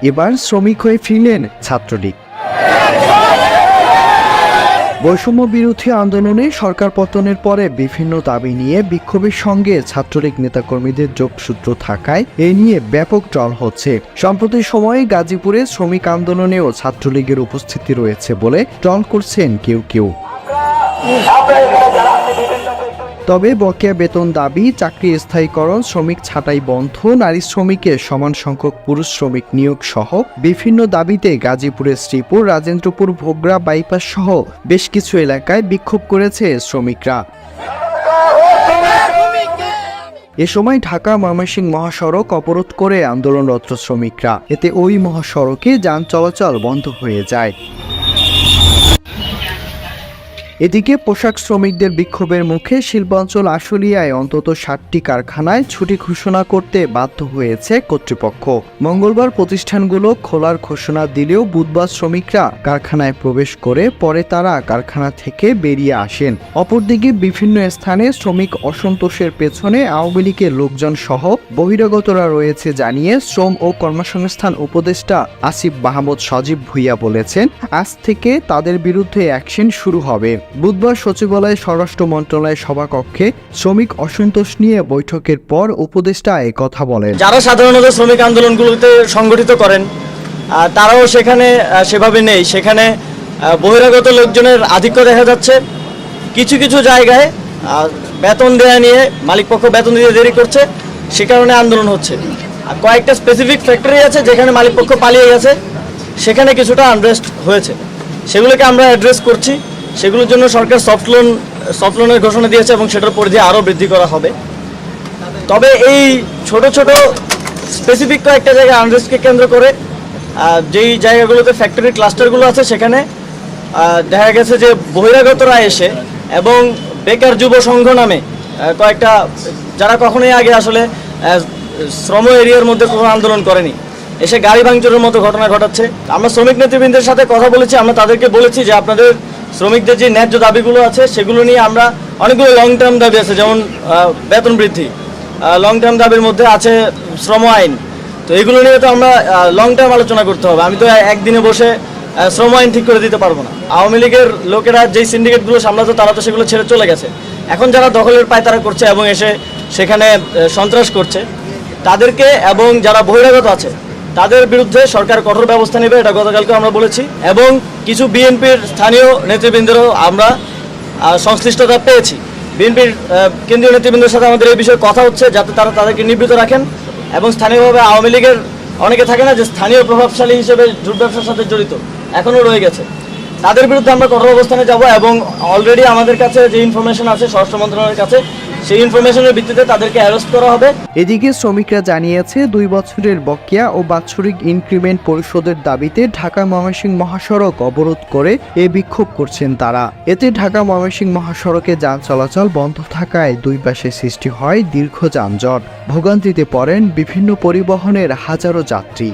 এবার শ্রমিক হয়ে ফিরলেন ছাত্রলীগ। বৈষম্য বিরোধী আন্দোলনে সরকার পতনের পরে বিভিন্ন দাবি নিয়ে বিক্ষোভের সঙ্গে ছাত্রলীগ নেতাকর্মীদের যোগসূত্র থাকায় এ নিয়ে ব্যাপক ট্রল হচ্ছে। সম্প্রতি সময়ে গাজীপুরে শ্রমিক আন্দোলনেও ছাত্রলীগের উপস্থিতি রয়েছে বলে ট্রল করছেন কেউ কেউ। তবে বকেয়া বেতন দাবি, চাকরি স্থায়ীকরণ, শ্রমিক ছাঁটাই বন্ধ, নারী শ্রমিকের সমান সংখ্যক পুরুষ শ্রমিক নিয়োগ সহ বিভিন্ন দাবিতে গাজীপুরের শ্রীপুর, রাজেন্দ্রপুর, ভোগড়া বাইপাস সহ বেশ কিছু এলাকায় বিক্ষোভ করেছে শ্রমিকরা। এ সময় ঢাকা ময়মনসিংহ মহাসড়ক অবরোধ করে আন্দোলনরত শ্রমিকরা, এতে ওই মহাসড়কে যান চলাচল বন্ধ হয়ে যায়। এদিকে পোশাক শ্রমিকদের বিক্ষোভের মুখে শিল্পাঞ্চল আশুলিয়ায় অন্তত 60টি কারখানায় ছুটি ঘোষণা করতে বাধ্য হয়েছে কর্তৃপক্ষ। মঙ্গলবার প্রতিষ্ঠানগুলো খোলার ঘোষণা দিলেও বুধবার শ্রমিকরা কারখানায় প্রবেশ করে পরে তারা কারখানা থেকে বেরিয়ে আসেন। অপরদিকে বিভিন্ন স্থানে শ্রমিক অসন্তোষের পেছনে আওয়ামী লীগের লোকজন সহ বহিরাগতরা রয়েছে জানিয়ে শ্রম ও কর্মসংস্থান উপদেষ্টা আসিফ মাহমুদ সজীব ভুইয়া বলেছেন, আজ থেকে তাদের বিরুদ্ধে অ্যাকশন শুরু হবে। বুধবার সচিবালয়ে স্বরাষ্ট্র মন্ত্রণালয়ের সভাকক্ষে শ্রমিক অসন্তোষ নিয়ে বৈঠকের পর উপদেষ্টা এ কথা বলেন। যারা সাধারণত শ্রমিক আন্দোলনগুলোতে সংগঠিত করেন তারাও সেখানে সেভাবে নেই। সেখানে বহিরাগত লোকজনের আধিক্য দেখা যাচ্ছে। কিছু কিছু জায়গায় বেতন দেয়া নিয়ে মালিকপক্ষ বেতন দিতে দেরি করছে, সে কারণে আন্দোলন হচ্ছে। আর কয়েকটা স্পেসিফিক ফ্যাক্টরি আছে যেখানে মালিকপক্ষ পালিয়ে গেছে, সেখানে কিছুটা আনরেস্ট হয়েছে, সেগুলোকে আমরা অ্যাড্রেস করছি। সেগুলোর জন্য সরকার সফট লোনের ঘোষণা দিয়েছে এবং সেটার পরিধি আরও বৃদ্ধি করা হবে। তবে এই ছোট ছোট স্পেসিফিক কয়েকটা জায়গায় আনরেস্টকে কেন্দ্র করে যেই জায়গাগুলোতে ফ্যাক্টরি ক্লাস্টারগুলো আছে সেখানে দেখা গেছে যে বহিরাগতরা এসে এবং বেকার যুব সংঘ নামে কয়েকটা, যারা কখনোই আগে আসলে শ্রম এরিয়ার মধ্যে কোনো আন্দোলন করেনি, এসে গাড়ি ভাঙচুরের মতো ঘটনা ঘটাচ্ছে। আমরা শ্রমিক নেতৃবৃন্দের সাথে কথা বলেছি, আমরা তাদেরকে বলেছি যে আপনাদের শ্রমিকদের যে ন্যায্য দাবিগুলো আছে সেগুলো নিয়ে আমরা অনেকগুলো লং টার্ম দাবি আছে, যেমন বেতন বৃদ্ধি, লং টার্ম দাবির মধ্যে আছে শ্রম আইন। তো এগুলো নিয়ে তো আমরা লং টার্ম আলোচনা করতে হবে। আমি তো একদিনে বসে শ্রম আইন ঠিক করে দিতে পারবো না। আওয়ামী লীগের লোকেরা যেই সিন্ডিকেটগুলো সামলাতো তারা তো সেগুলো ছেড়ে চলে গেছে। এখন যারা দখলের পায়তারা করছে এবং এসে সেখানে সন্ত্রাস করছে তাদেরকে, এবং যারা বহিরাগত আছে তাদের বিরুদ্ধে সরকার কঠোর ব্যবস্থা নেবে, এটা গতকালকে আমরা বলেছি। এবং কিছু বিএনপির স্থানীয় নেতৃবৃন্দেরও আমরা সংশ্লিষ্টতা পেয়েছি। বিএনপির কেন্দ্রীয় নেতৃবৃন্দের সাথে আমাদের এই বিষয়ে কথা হচ্ছে, যাতে তারা তাদেরকে নিবৃত্ত রাখেন। এবং স্থানীয়ভাবে আওয়ামী লীগের অনেকে থাকে না যে স্থানীয় প্রভাবশালী হিসেবে জুট ব্যবসার সাথে জড়িত, এখনও রয়ে গেছে, তাদের বিরুদ্ধে আমরা কঠোর অবস্থানে যাব। এবং অলরেডি আমাদের কাছে যে ইনফরমেশন আছে স্বরাষ্ট্র মন্ত্রণালয়ের কাছে, সেই ইনফরমেশনের ভিত্তিতে তাদেরকে অ্যারেস্ট করা হবে। এদিকে শ্রমিকরা জানিয়েছে 2 বছরের বকেয়া ও বাৎসরিক ইনক্রিমেন্ট পরিশোধের দাবিতে ঢাকা ময়মনসিংহ মহাসড়ক অবরোধ করে এ বিক্ষোভ করছেন তারা। এতে ঢাকা ময়মনসিংহ মহাসড়কে যান চলাচল বন্ধ থাকায় দুই পাশে সৃষ্টি হয় দীর্ঘ যানজট। ভোগান্তিতে পড়েন বিভিন্ন পরিবহনের হাজারো যাত্রী।